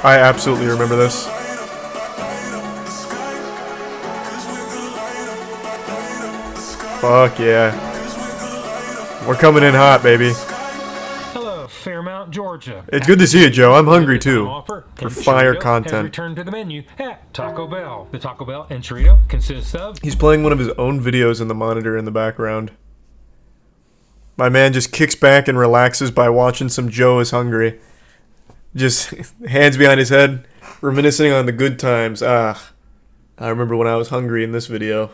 I absolutely remember this. Fuck yeah. We're coming in hot, baby. Hello, Fairmount, Georgia. It's good to see you, Joe. I'm hungry too. For fire content. Return to the menu at Taco Bell. The Taco Bell enchilada consists of... He's playing one of his own videos in the monitor in the background. My man just kicks back and relaxes by watching some Joe is Hungry. Just hands behind his head, reminiscing on the good times. Ah, I remember when I was hungry in this video.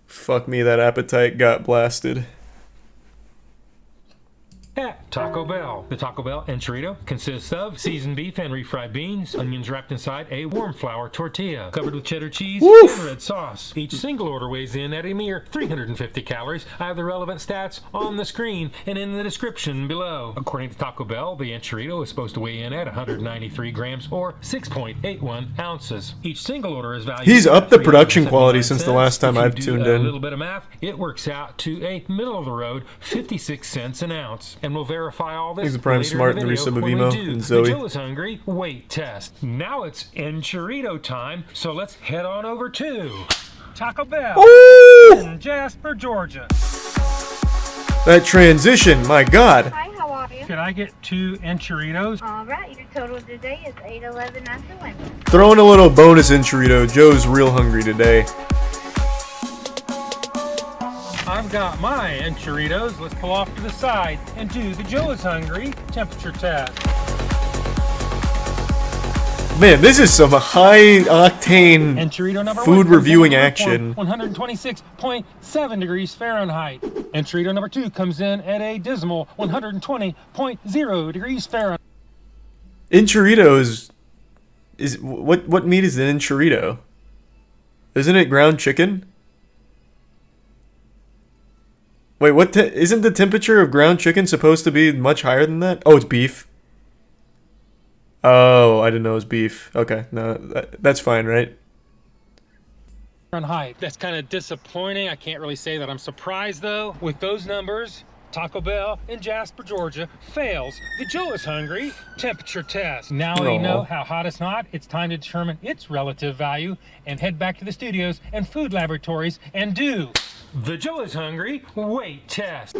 Fuck me, that appetite got blasted. At Taco Bell. The Taco Bell enchilada consists of seasoned beef and refried beans, onions wrapped inside a warm flour tortilla, covered with cheddar cheese and red sauce. Each single order weighs in at a mere 350 calories. I have the relevant stats on the screen and in the description below. According to Taco Bell, the enchilada is supposed to weigh in at 193 grams or 6.81 ounces. Each single order is valued. He's upped the production quality since the last time I've tuned in. A little bit of math, it works out to a middle of the road 56 cents an ounce. And we'll verify all this. He's the Prime Smart, the resub of Emo, and Zoe. The Joe is Hungry weight test. Now it's enchilada time, so let's head on over to Taco Bell in Jasper, Georgia. That transition, my God. Hi, how are you? Could I get 2 enchiladas? Alright, your total today is $8.11 after lunch. Throwing a little bonus enchilada. Joe's real hungry today. I've got my enchiladas. Let's pull off to the side and do the Joe is Hungry temperature test. Man, this is some high-octane food reviewing action. 126.7 degrees Fahrenheit. Enchilada number 2 comes in at a dismal 120.0 degrees Fahrenheit. Enchilada is what meat is an enchilada? Isn't it ground chicken? Wait, isn't the temperature of ground chicken supposed to be much higher than that? Oh, it's beef. Oh, I didn't know it was beef. Okay, no, that's fine, right? Fahrenheit. That's kind of disappointing. I can't really say that I'm surprised, though. With those numbers, Taco Bell in Jasper, Georgia fails the Joe is Hungry temperature test. Now we know how hot it's not. It's time to determine its relative value and head back to the studios and food laboratories and do the Joe is Hungry weight test.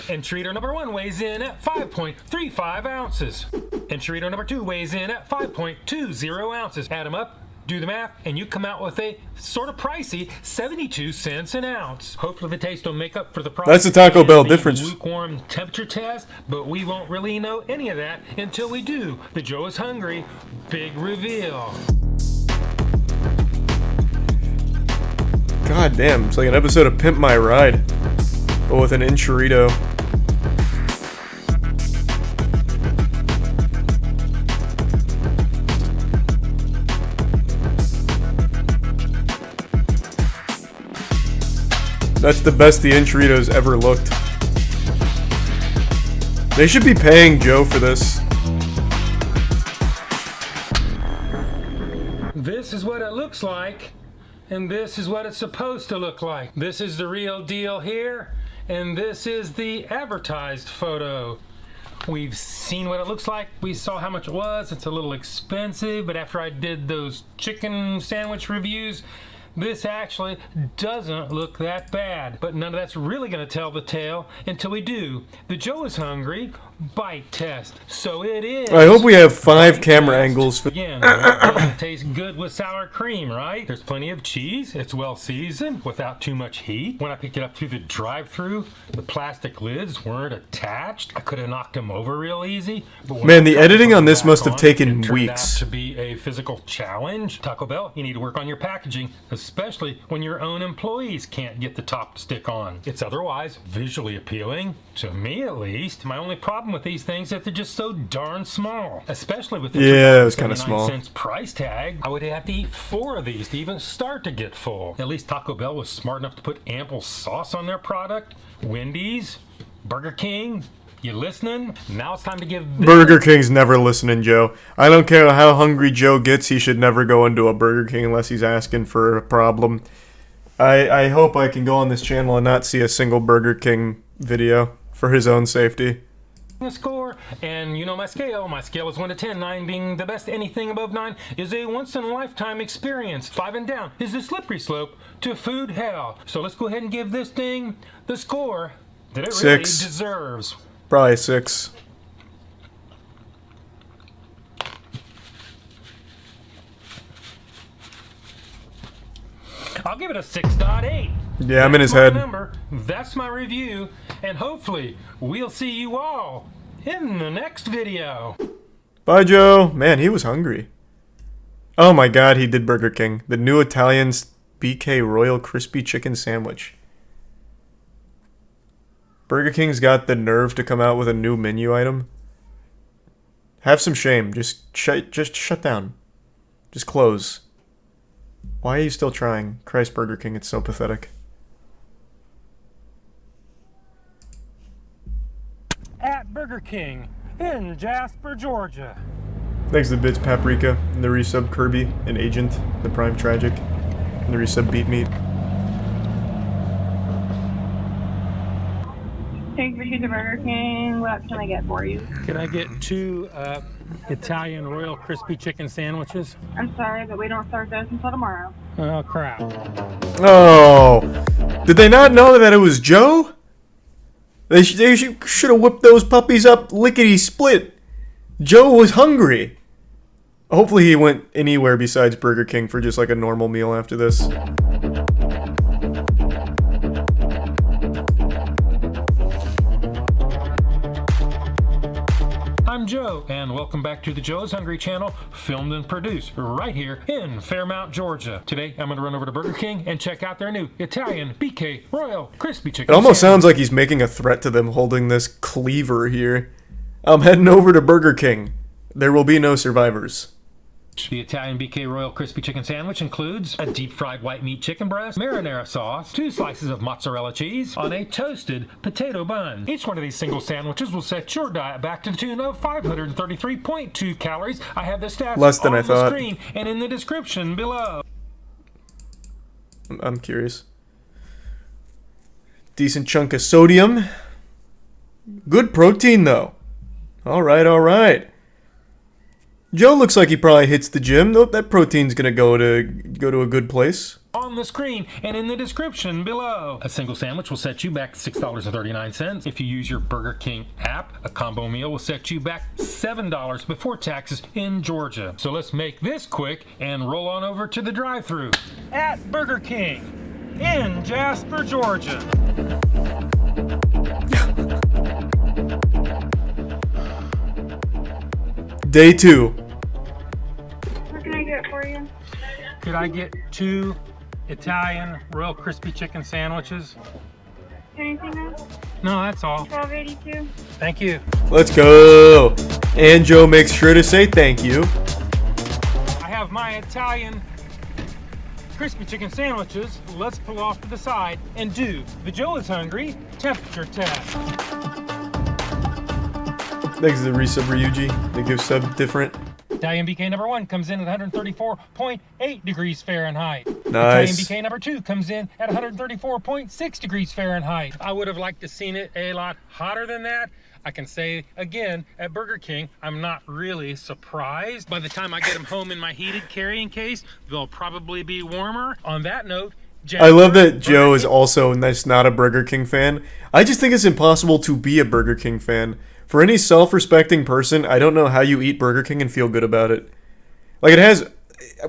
Enchilada number 1 weighs in at 5.35 ounces. Enchilada number 2 weighs in at 5.20 ounces. Add them up, do the math, and you come out with a sort of pricey 72 cents an ounce. Hopefully the taste will make up for the price. That's the Taco Bell difference. Lukewarm temperature test, but we won't really know any of that until we do the Joe is Hungry big reveal. God damn, it's like an episode of Pimp My Ride, but with an enchilada. That's the best the enchiladas ever looked. They should be paying Joe for this. This is what it looks like. And this is what it's supposed to look like. This is the real deal here, and this is the advertised photo. We've seen what it looks like. We saw how much it was. It's a little expensive, but after I did those chicken sandwich reviews, this actually doesn't look that bad. But none of that's really going to tell the tale until we do the Joe is Hungry bite test. So it is. I hope we have 5 camera angles. Again, it tastes good with sour cream, right? There's plenty of cheese. It's well seasoned without too much heat. When I picked it up through the drive-thru, the plastic lids weren't attached. I could have knocked them over real easy. But man, the editing on this must have taken weeks. Out to be a physical challenge. Taco Bell, you need to work on your packaging, especially when your own employees can't get the top to stick on. It's otherwise visually appealing, to me at least. My only problem with these things is that they're just so darn small, especially with the it was kind of small. cents price tag. I would have to eat 4 of these to even start to get full. At least Taco Bell was smart enough to put ample sauce on their product. Wendy's, Burger King, you listening? Now it's time to give Burger King's never listening, Joe. I don't care how hungry Joe gets, he should never go into a Burger King unless he's asking for a problem. I hope I can go on this channel and not see a single Burger King video for his own safety. a score And you know my scale. My scale is 1 to 10, 9 being the best. Anything above 9 is a once-in-a-lifetime experience. 5 and down is the slippery slope to food hell. So let's go ahead and give this thing the score that it really 6. deserves. Probably a 6. I'll give it a 6.8. Yeah, I'm in his That's my head. number. That's my review, and hopefully we'll see you all in the next video. Bye, Joe. Man, he was hungry. Oh my god, he did Burger King. The new Italian's BK Royal Crispy Chicken Sandwich. Burger King's got the nerve to come out with a new menu item. Have some shame. Just shut down. Just close. Why are you still trying? Christ, Burger King, it's so pathetic. At Burger King in Jasper, Georgia. Thanks to the bits Paprika, and the resub Kirby, and Agent, the Prime Tragic, and the resub Beat Meat. Thanks for choosing Burger King. What can I get for you? Can I get 2 Italian Royal Crispy Chicken Sandwiches? I'm sorry, but we don't serve those until tomorrow. Oh, crap. Oh! Did they not know that it was Joe? They should have whipped those puppies up lickety-split. Joe was hungry. Hopefully he went anywhere besides Burger King for just like a normal meal after this. I'm Joe, and welcome back to the Joe's Hungry channel, filmed and produced right here in Fairmount, Georgia. Today, I'm going to run over to Burger King and check out their new Italian BK Royal Crispy Chicken It almost Sandwich. sounds like he's making a threat to them holding this cleaver here. I'm heading over to Burger King. There will be no survivors. The Italian BK Royal Crispy Chicken Sandwich includes a deep-fried white meat chicken breast, marinara sauce, 2 slices of mozzarella cheese on a toasted potato bun. Each one of these single sandwiches will set your diet back to the tune of 533.2 calories. I have the stats Less than on I the thought. screen and in the description below. I'm curious. Decent chunk of sodium. Good protein, though. Alright, alright. Joe looks like he probably hits the gym. That protein's gonna go to a good place. On the screen and in the description below. A single sandwich will set you back $6.39. If you use your Burger King app, a combo meal will set you back $7 before taxes in Georgia. So let's make this quick and roll on over to the drive-thru at Burger King in Jasper, Georgia. Day 2. What can I get for you? Could I get 2 Italian Royal Crispy Chicken Sandwiches? Anything else? No, that's all. 1282. Thank you. Let's go. And Joe makes sure to say thank you. I have my Italian crispy chicken sandwiches. Let's pull off to the side and do the Joe is Hungry temperature test. Thanks to the resub Ryuji. They give sub different. Italian BK number 1 comes in at 134.8 degrees Fahrenheit. Nice. Italian BK number 2 comes in at 134.6 degrees Fahrenheit. I would have liked to seen it a lot hotter than that. I can say again, at Burger King, I'm not really surprised. By the time I get them home in my heated carrying case, they'll probably be warmer. On that note, I love that Joe is also not a Burger King fan. I just think it's impossible to be a Burger King fan. For any self-respecting person, I don't know how you eat Burger King and feel good about it. Like, it has...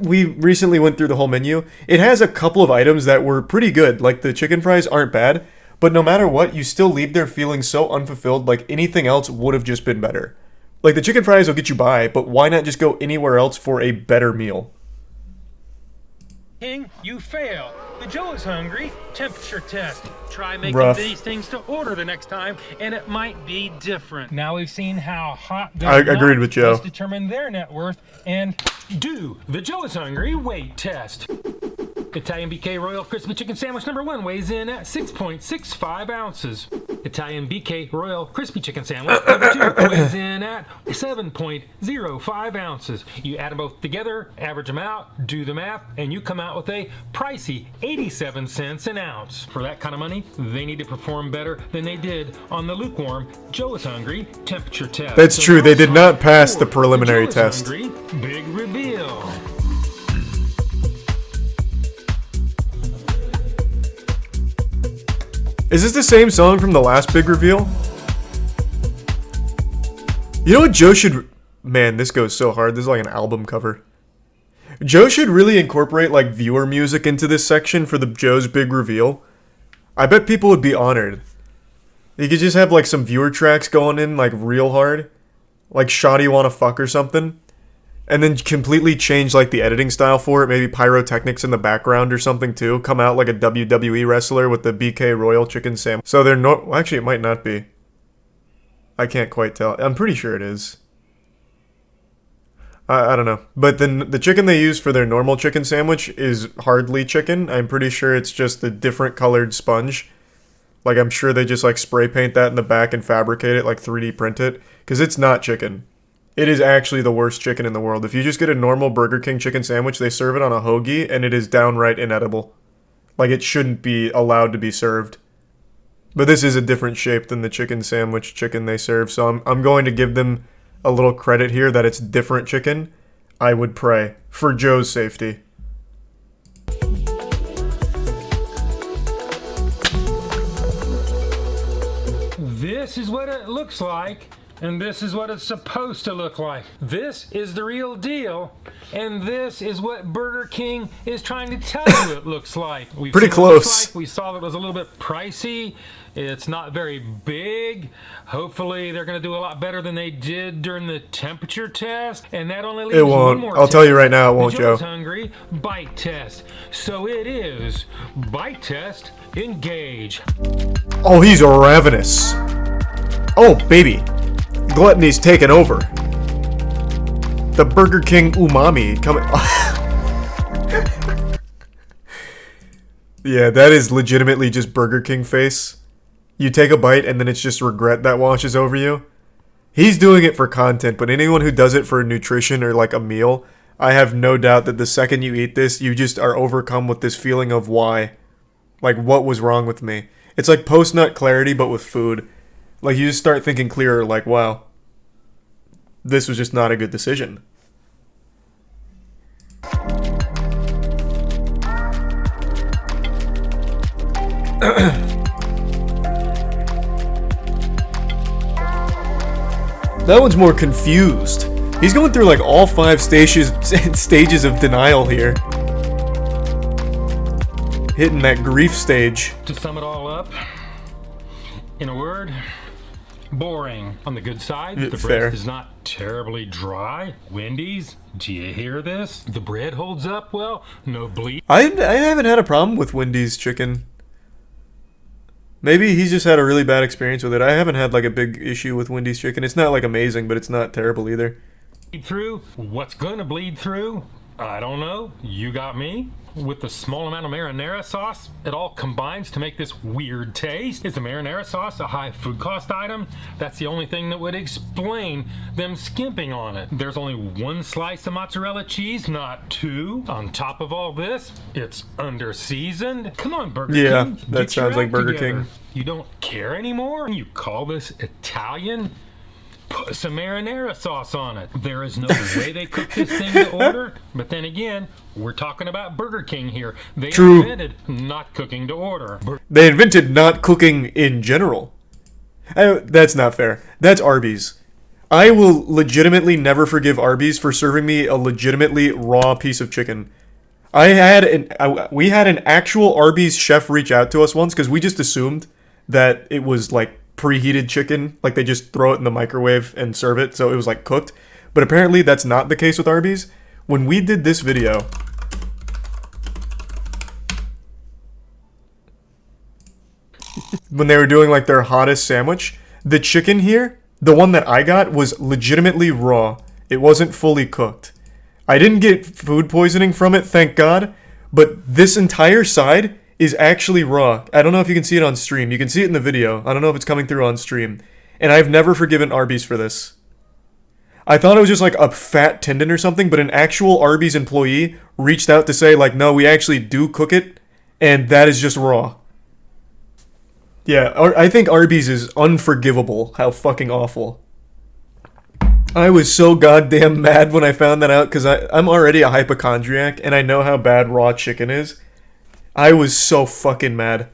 We recently went through the whole menu. It has a couple of items that were pretty good. Like, the chicken fries aren't bad. But no matter what, you still leave there feeling so unfulfilled, like anything else would have just been better. Like, the chicken fries will get you by, but why not just go anywhere else for a better meal? King, you fail. The Joe is Hungry temperature test. Try making Rough. these things to order the next time, and it might be different. Now we've seen how hot I agreed with Joe. Let's determine their net worth and do the Joe is Hungry weight test. Italian BK Royal Crispy Chicken Sandwich number 1 weighs in at 6.65 ounces. Italian BK Royal Crispy Chicken Sandwich number 2 weighs in at 7.05 ounces. You add them both together, average them out, do the math, and you come out with a pricey 87 cents an ounce. For that kind of money, they need to perform better than they did on the lukewarm Joe is Hungry temperature test. That's true. They did not pass the preliminary Joe is test. Hungry big reveal. Is this the same song from the last big reveal? You know what Joe should... Man, this goes so hard. This is like an album cover. Joe should really incorporate like viewer music into this section for the Joe's big reveal. I bet people would be honored. You could just have like some viewer tracks going in like real hard. Like Shoddy Wanna Fuck or something. And then completely change like the editing style for it. Maybe pyrotechnics in the background or something too. Come out like a WWE wrestler with the BK Royal Chicken Sandwich. So they're no... Well, actually, it might not be. I can't quite tell. I'm pretty sure it is. I don't know. But then the chicken they use for their normal chicken sandwich is hardly chicken. I'm pretty sure it's just a different colored sponge. Like I'm sure they just like spray paint that in the back and fabricate it, like 3D print it. Because it's not chicken. It is actually the worst chicken in the world. If you just get a normal Burger King chicken sandwich, they serve it on a hoagie, and it is downright inedible. Like, it shouldn't be allowed to be served. But this is a different shape than the chicken sandwich chicken they serve, so I'm going to give them a little credit here that it's different chicken. I would pray. For Joe's safety. This is what it looks like. And this is what it's supposed to look like. This is the real deal. And this is what Burger King is trying to tell you it looks like. Pretty close. We saw that it was a little bit pricey. It's not very big. Hopefully they're going to do a lot better than they did during the temperature test. And that only leaves It won't. one more I'll tell you right now, it won't, the Joe. Joe's Hungry bite test. So it is bite test engage. Oh, he's ravenous. Oh, baby. Gluttony's taken over. The Burger King umami coming. Yeah, that is legitimately just Burger King face. You take a bite and then it's just regret that washes over you. He's doing it for content, but anyone who does it for nutrition or like a meal, I have no doubt that the second you eat this, you just are overcome with this feeling of why. Like, what was wrong with me? It's like post-nut clarity, but with food. Like, you just start thinking clearer, like, wow. This was just not a good decision. That one's more confused. He's going through like all 5 stages of denial here. Hitting that grief stage. To sum it all up, in a word, boring. On the good side, the Fair. bread is not terribly dry. Wendy's, do you hear this? The bread holds up well, no bleed. I haven't had a problem with Wendy's chicken. Maybe he's just had a really bad experience with it. I haven't had like a big issue with Wendy's chicken. It's not like amazing, but it's not terrible either. Bleed through? What's gonna bleed through? I don't know. You got me. With the small amount of marinara sauce, it all combines to make this weird taste. Is the marinara sauce a high food cost item? That's the only thing that would explain them skimping on it. There's only 1 slice of mozzarella cheese, not 2. On top of all this, it's under seasoned. Come on, Burger King. Yeah, that Get your sounds like act Burger together. King. You don't care anymore? You call this Italian? Put some marinara sauce on it. There is no way they cook this thing to order. But then again, we're talking about Burger King here. They True. invented not cooking to order. They invented not cooking in general. That's not fair. That's Arby's. I will legitimately never forgive Arby's for serving me a legitimately raw piece of chicken. We had an actual Arby's chef reach out to us once because we just assumed that it was like preheated chicken, like they just throw it in the microwave and serve it, so it was like cooked. But apparently that's not the case with Arby's. When we did this video, when they were doing like their hottest sandwich, the chicken here, the one that I got, was legitimately raw. It wasn't fully cooked. I didn't get food poisoning from it, thank God, but this entire side is actually raw. I don't know if you can see it on stream. You can see it in the video. I don't know if it's coming through on stream. And I've never forgiven Arby's for this. I thought it was just like a fat tendon or something, but an actual Arby's employee reached out to say, like, no, we actually do cook it, and that is just raw. Yeah, I think Arby's is unforgivable. How fucking awful. I was so goddamn mad when I found that out, because I'm already a hypochondriac, and I know how bad raw chicken is. I was so fucking mad.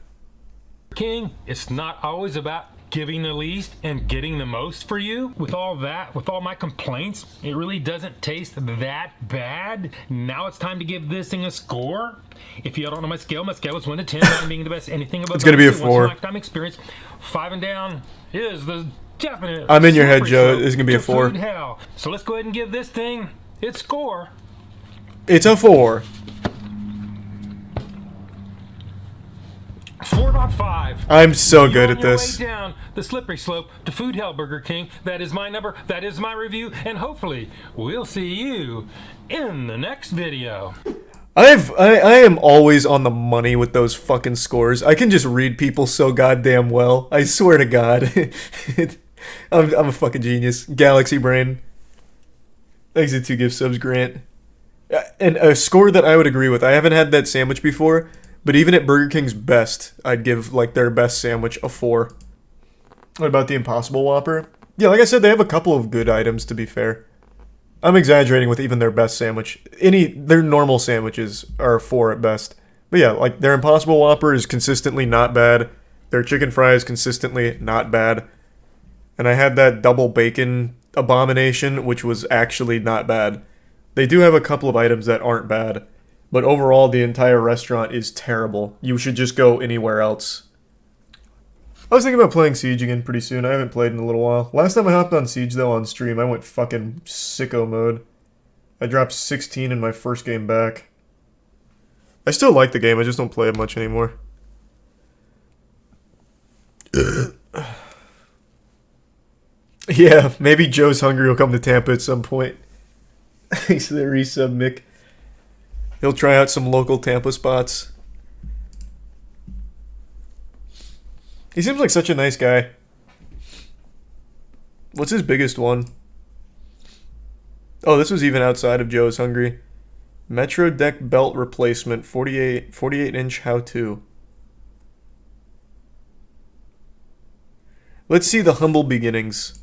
King, it's not always about giving the least and getting the most for you. With all that, with all my complaints, it really doesn't taste that bad. Now it's time to give this thing a score. If you don't know my scale is 1 to 10, 9 being the best. Anything above it's gonna be a 4. Once in a lifetime experience. 5 and down is the definite. I'm in your head, Joe. It's gonna be a 4. Hell. So let's go ahead and give this thing its score. It's a 4. 4.5. I'm so good at You're on your this. way down the slippery slope to Food Hell, Burger King. That is my number. That is my review. And hopefully, we'll see you in the next video. I am always on the money with those fucking scores. I can just read people so goddamn well. I swear to God. I'm a fucking genius. Galaxy Brain. Thanks to 2 gift subs, Grant. And a score that I would agree with. I haven't had that sandwich before, but even at Burger King's best, I'd give like their best sandwich a 4. What about the Impossible Whopper? Yeah, like I said, they have a couple of good items, to be fair. I'm exaggerating with even their best sandwich. Their normal sandwiches are a 4 at best. But yeah, like their Impossible Whopper is consistently not bad. Their chicken fry is consistently not bad. And I had that double bacon abomination, which was actually not bad. They do have a couple of items that aren't bad. But overall, the entire restaurant is terrible. You should just go anywhere else. I was thinking about playing Siege again pretty soon. I haven't played in a little while. Last time I hopped on Siege, though, on stream, I went fucking sicko mode. I dropped 16 in my first game back. I still like the game, I just don't play it much anymore. Yeah, maybe Joe's Hungry will come to Tampa at some point. Thanks to the resub, Mick. He'll try out some local Tampa spots. He seems like such a nice guy. What's his biggest one? Oh, this was even outside of Joe's Hungry. Metro deck belt replacement, 48 inch how-to. Let's see the humble beginnings.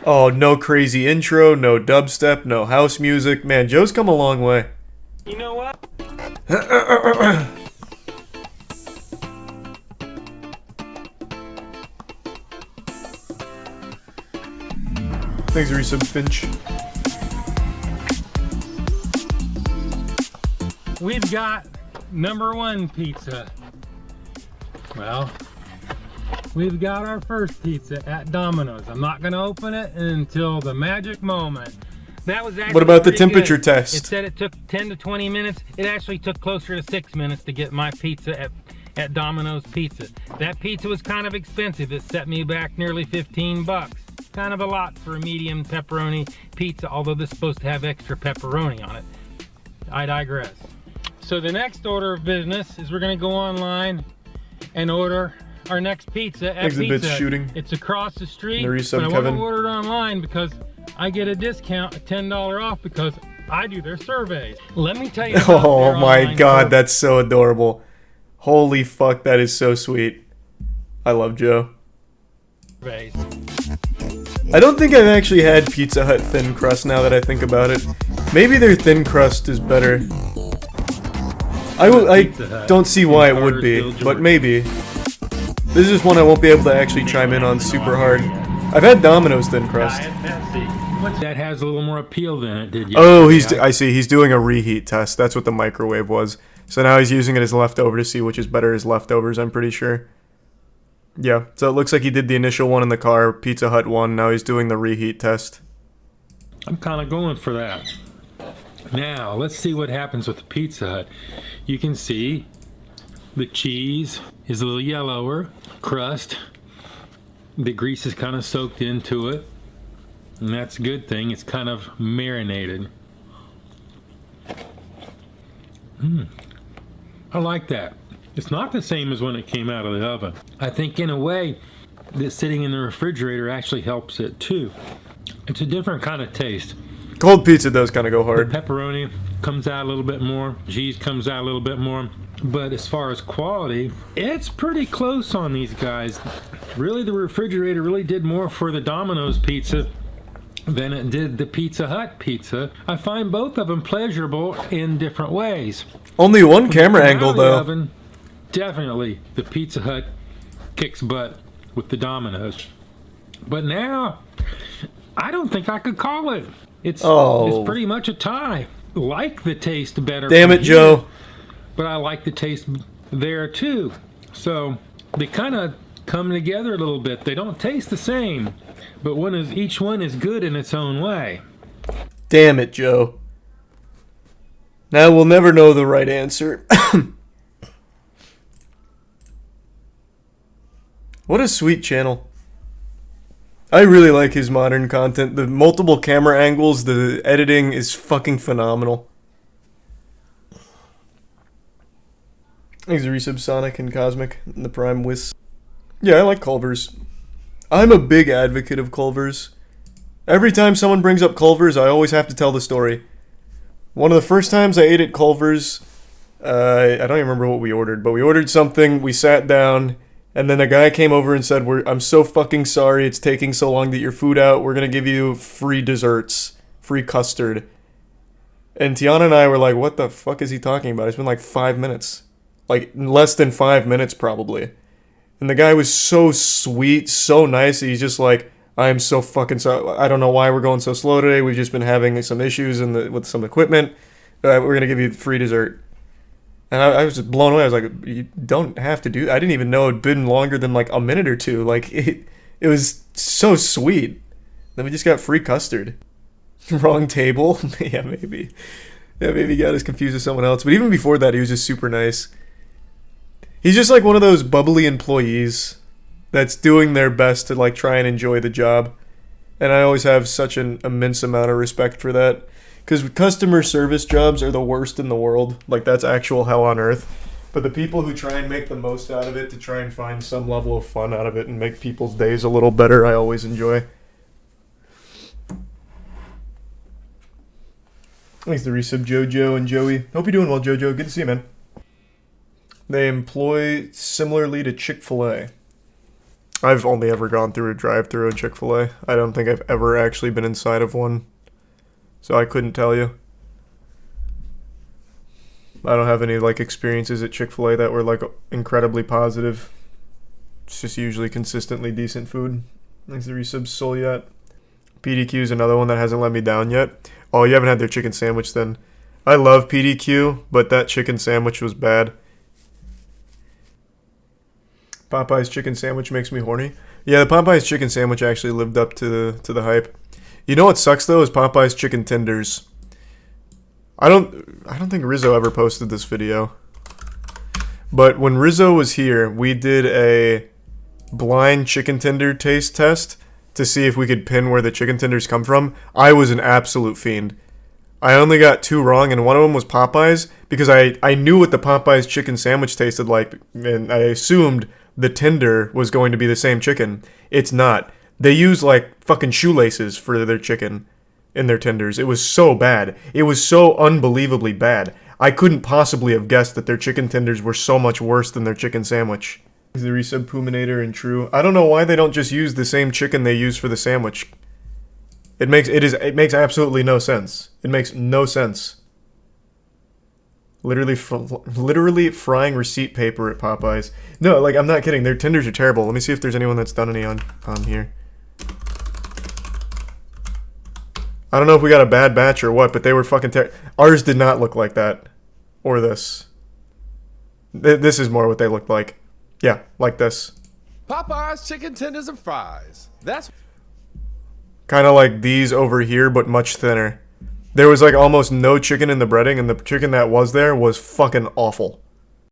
Oh, no crazy intro, no dubstep, no house music. Man, Joe's come a long way. You know what? Thanks, Resub Finch. We've got #1 pizza. Well, we've got our first pizza at Domino's. I'm not going to open it until the magic moment. That was actually What about the pretty temperature good. test? It said it took 10 to 20 minutes. It actually took closer to 6 minutes to get my pizza at Domino's Pizza. That pizza was kind of expensive. It set me back nearly 15 bucks. Kind of a lot for a medium pepperoni pizza, although this is supposed to have extra pepperoni on it. I digress. So the next order of business is we're going to go online and order our next pizza at Thanks, the Pizza bitch Hut. shooting. It's across the street, The resub, but I want Kevin. to order it online because I get a discount, a $10 off, because I do their surveys. Let me tell you about Oh their my online god, that's so adorable. Holy fuck, that is so sweet. I love Joe. surveys. I don't think I've actually had Pizza Hut thin crust now that I think about it. Maybe their thin crust is better. I don't see why it would be, but maybe. This is one I won't be able to actually chime in on super hard. I've had Domino's thin crust. That has a little more appeal than it did Oh, yesterday. I see. He's doing a reheat test. That's what the microwave was. So now he's using it as leftover to see which is better as leftovers, I'm pretty sure. Yeah, so it looks like he did the initial one in the car, Pizza Hut one. Now he's doing the reheat test. I'm kind of going for that. Now, let's see what happens with the Pizza Hut. You can see the cheese is a little yellower, crust. The grease is kind of soaked into it. And that's a good thing. It's kind of marinated. I like that. It's not the same as when it came out of the oven. I think in a way that sitting in the refrigerator actually helps it too. It's a different kind of taste. Cold pizza does kind of go hard. The pepperoni comes out a little bit more, cheese comes out a little bit more, but as far as quality, it's pretty close on these guys. Really, the refrigerator really did more for the Domino's pizza than it did the Pizza Hut pizza. I find both of them pleasurable in different ways. Only one camera Out of angle the though. oven, definitely the Pizza Hut kicks butt with the Domino's. But now, I don't think I could call it. It's pretty much a tie. Like the taste better. Damn it, here, Joe. but I like the taste there too. So they kind of come together a little bit. They don't taste the same, but each one is good in its own way. Damn it, Joe. Now we'll never know the right answer. What a sweet channel. I really like his modern content. The multiple camera angles, the editing is fucking phenomenal. Thanks to Resub Sonic and Cosmic and the Prime Whis. Yeah, I like Culver's. I'm a big advocate of Culver's. Every time someone brings up Culver's, I always have to tell the story. One of the first times I ate at Culver's, I don't even remember what we ordered, but we ordered something, we sat down, and then a guy came over and said, I'm so fucking sorry it's taking so long to get your food out. We're going to give you free desserts, free custard. And Tiana and I were like, what the fuck is he talking about? It's been like 5 minutes. Like, less than 5 minutes, probably. And the guy was so sweet, so nice. He's just like, I am so fucking sorry. I don't know why we're going so slow today. We've just been having some issues with some equipment. We're going to give you free dessert. And I was just blown away. I was like, you don't have to do that. I didn't even know it'd been longer than like a minute or two. Like, it was so sweet. Then we just got free custard. Wrong table? Yeah, maybe. Yeah, maybe he got us confused with someone else. But even before that, he was just super nice. He's just like one of those bubbly employees that's doing their best to like try and enjoy the job. And I always have such an immense amount of respect for that. Because customer service jobs are the worst in the world. Like, that's actual hell on earth. But the people who try and make the most out of it to try and find some level of fun out of it and make people's days a little better, I always enjoy. Thanks to Resub Jojo and Joey. Hope you're doing well, Jojo. Good to see you, man. They employ similarly to Chick-fil-A. I've only ever gone through a drive-thru at Chick-fil-A. I don't think I've ever actually been inside of one. So I couldn't tell you. I don't have any like experiences at Chick-fil-A that were like incredibly positive. It's just usually consistently decent food. Thanks to Resub Solyat. PDQ is another one that hasn't let me down yet. Oh, you haven't had their chicken sandwich then. I love PDQ, but that chicken sandwich was bad. Popeye's chicken sandwich makes me horny. Yeah, the Popeye's chicken sandwich actually lived up to the hype. You know what sucks though is Popeye's chicken tenders. I don't think Rizzo ever posted this video. But when Rizzo was here, we did a blind chicken tender taste test to see if we could pin where the chicken tenders come from. I was an absolute fiend. I only got 2 wrong, and one of them was Popeye's, because I knew what the Popeye's chicken sandwich tasted like, and I assumed the tender was going to be the same chicken. It's not. They use, like, fucking shoelaces for their chicken in their tenders. It was so bad. It was so unbelievably bad. I couldn't possibly have guessed that their chicken tenders were so much worse than their chicken sandwich. The Resub Puminator and True. I don't know why they don't just use the same chicken they use for the sandwich. It makes absolutely no sense. It makes no sense. Literally frying receipt paper at Popeyes. No, like, I'm not kidding. Their tenders are terrible. Let me see if there's anyone that's done any on here. I don't know if we got a bad batch or what, but they were fucking terrible. Ours did not look like that. Or this. This is more what they looked like. Yeah, like this. Popeye's chicken tenders and fries. That's Kind of like these over here, but much thinner. There was like almost no chicken in the breading, and the chicken that was there was fucking awful.